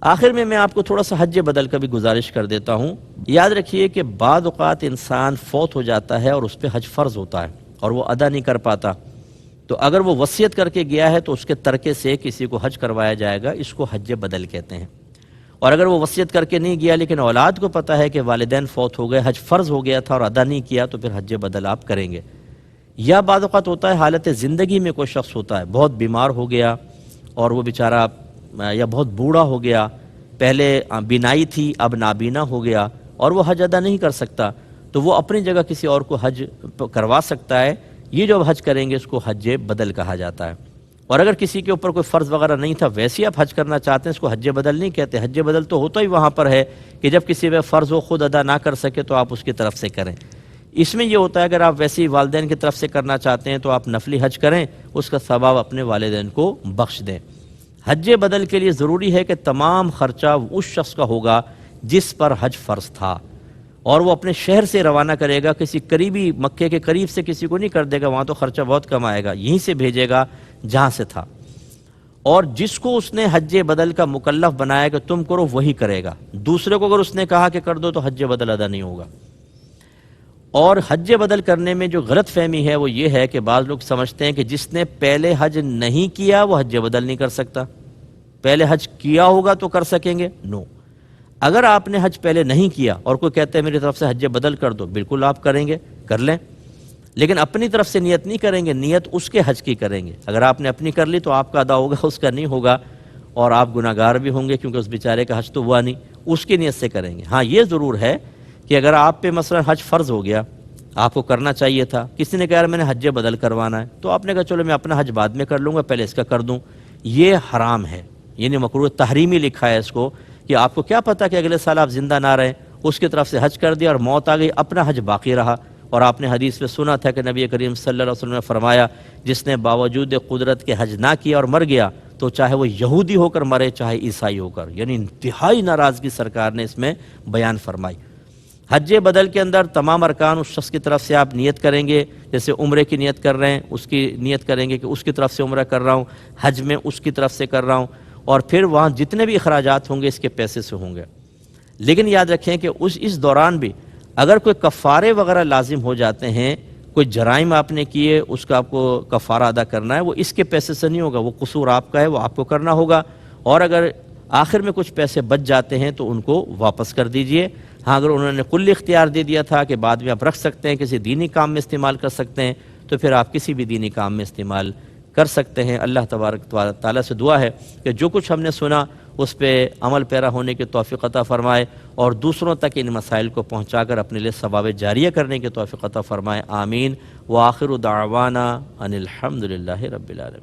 آخر میں آپ کو تھوڑا سا حج بدل کا بھی گزارش کر دیتا ہوں۔ یاد رکھیے کہ بعض اوقات انسان فوت ہو جاتا ہے اور اس پہ حج فرض ہوتا ہے اور وہ ادا نہیں کر پاتا، تو اگر وہ وصیت کر کے گیا ہے تو اس کے ترکے سے کسی کو حج کروایا جائے گا، اس کو حج بدل کہتے ہیں۔ اور اگر وہ وصیت کر کے نہیں گیا لیکن اولاد کو پتہ ہے کہ والدین فوت ہو گئے، حج فرض ہو گیا تھا اور ادا نہیں کیا، تو پھر حج بدل آپ کریں گے۔ یا بعض اوقات ہوتا ہے حالت زندگی میں کوئی شخص ہوتا ہے، بہت بیمار ہو گیا اور وہ بیچارہ یا بہت بوڑھا ہو گیا، پہلے بینائی تھی اب نابینا ہو گیا اور وہ حج ادا نہیں کر سکتا، تو وہ اپنی جگہ کسی اور کو حج کروا سکتا ہے۔ یہ جو حج کریں گے اس کو حج بدل کہا جاتا ہے۔ اور اگر کسی کے اوپر کوئی فرض وغیرہ نہیں تھا، ویسے ہی آپ حج کرنا چاہتے ہیں، اس کو حج بدل نہیں کہتے۔ حج بدل تو ہوتا ہی وہاں پر ہے کہ جب کسی پہ فرض ہو، خود ادا نہ کر سکے تو آپ اس کی طرف سے کریں۔ اس میں یہ ہوتا ہے اگر آپ ویسے ہی والدین کی طرف سے کرنا چاہتے ہیں تو آپ نفلی حج کریں، اس کا ثواب اپنے والدین کو بخش دیں۔ حج بدل کے لیے ضروری ہے کہ تمام خرچہ اس شخص کا ہوگا جس پر حج فرض تھا، اور وہ اپنے شہر سے روانہ کرے گا، کسی قریبی مکے کے قریب سے کسی کو نہیں کر دے گا، وہاں تو خرچہ بہت کم آئے گا، یہیں سے بھیجے گا جہاں سے تھا۔ اور جس کو اس نے حج بدل کا مکلف بنایا کہ تم کرو، وہی کرے گا۔ دوسرے کو اگر اس نے کہا کہ کر دو تو حج بدل ادا نہیں ہوگا۔ اور حج بدل کرنے میں جو غلط فہمی ہے وہ یہ ہے کہ بعض لوگ سمجھتے ہیں کہ جس نے پہلے حج نہیں کیا وہ حج بدل نہیں کر سکتا، پہلے حج کیا ہوگا تو کر سکیں گے۔ نو، اگر آپ نے حج پہلے نہیں کیا اور کوئی کہتا ہے میری طرف سے حج بدل کر دو، بالکل آپ کریں گے، کر لیں، لیکن اپنی طرف سے نیت نہیں کریں گے، نیت اس کے حج کی کریں گے۔ اگر آپ نے اپنی کر لی تو آپ کا ادا ہوگا، اس کا نہیں ہوگا، اور آپ گناہ گار بھی ہوں گے کیونکہ اس بیچارے کا حج تو ہوا نہیں، اس کی نیت سے کریں گے۔ ہاں یہ ضرور ہے کہ اگر آپ پہ مثلا حج فرض ہو گیا، آپ کو کرنا چاہیے تھا، کسی نے کہا یار میں نے حج بدل کروانا ہے، تو آپ نے کہا چلو میں اپنا حج بعد میں کر لوں گا، پہلے اس کا کر دوں، یہ حرام ہے، یعنی مکروہ تحریمی لکھا ہے اس کو، کہ آپ کو کیا پتہ کہ اگلے سال آپ زندہ نہ رہیں، اس کی طرف سے حج کر دیا اور موت آ گئی، اپنا حج باقی رہا۔ اور آپ نے حدیث میں سنا تھا کہ نبی کریم صلی اللہ علیہ وسلم نے فرمایا جس نے باوجود قدرت کے حج نہ کیا اور مر گیا تو چاہے وہ یہودی ہو کر مرے چاہے عیسائی ہو کر، یعنی انتہائی ناراضگی سرکار نے اس میں بیان فرمائی۔ حج بدل کے اندر تمام ارکان اس شخص کی طرف سے آپ نیت کریں گے، جیسے عمرے کی نیت کر رہے ہیں اس کی نیت کریں گے کہ اس کی طرف سے عمرہ کر رہا ہوں، حج میں اس کی طرف سے کر رہا ہوں، اور پھر وہاں جتنے بھی اخراجات ہوں گے اس کے پیسے سے ہوں گے۔ لیکن یاد رکھیں کہ اس دوران بھی اگر کوئی کفارے وغیرہ لازم ہو جاتے ہیں، کوئی جرائم آپ نے کیے، اس کا آپ کو کفارہ ادا کرنا ہے، وہ اس کے پیسے سے نہیں ہوگا، وہ قصور آپ کا ہے، وہ آپ کو کرنا ہوگا۔ اور اگر آخر میں کچھ پیسے بچ جاتے ہیں تو ان کو واپس کر دیجئے۔ ہاں اگر انہوں نے کل اختیار دے دیا تھا کہ بعد میں آپ رکھ سکتے ہیں، کسی دینی کام میں استعمال کر سکتے ہیں، تو پھر آپ کسی بھی دینی کام میں استعمال کر سکتے ہیں۔ اللہ تبارک تعالیٰ سے دعا ہے کہ جو کچھ ہم نے سنا اس پہ عمل پیرا ہونے کی توفیق عطا فرمائے، اور دوسروں تک ان مسائل کو پہنچا کر اپنے لیے ثواب جاریہ کرنے کی توفیق عطا فرمائے۔ آمین۔ وآخر دعوانا ان الحمد للہ رب العالمین۔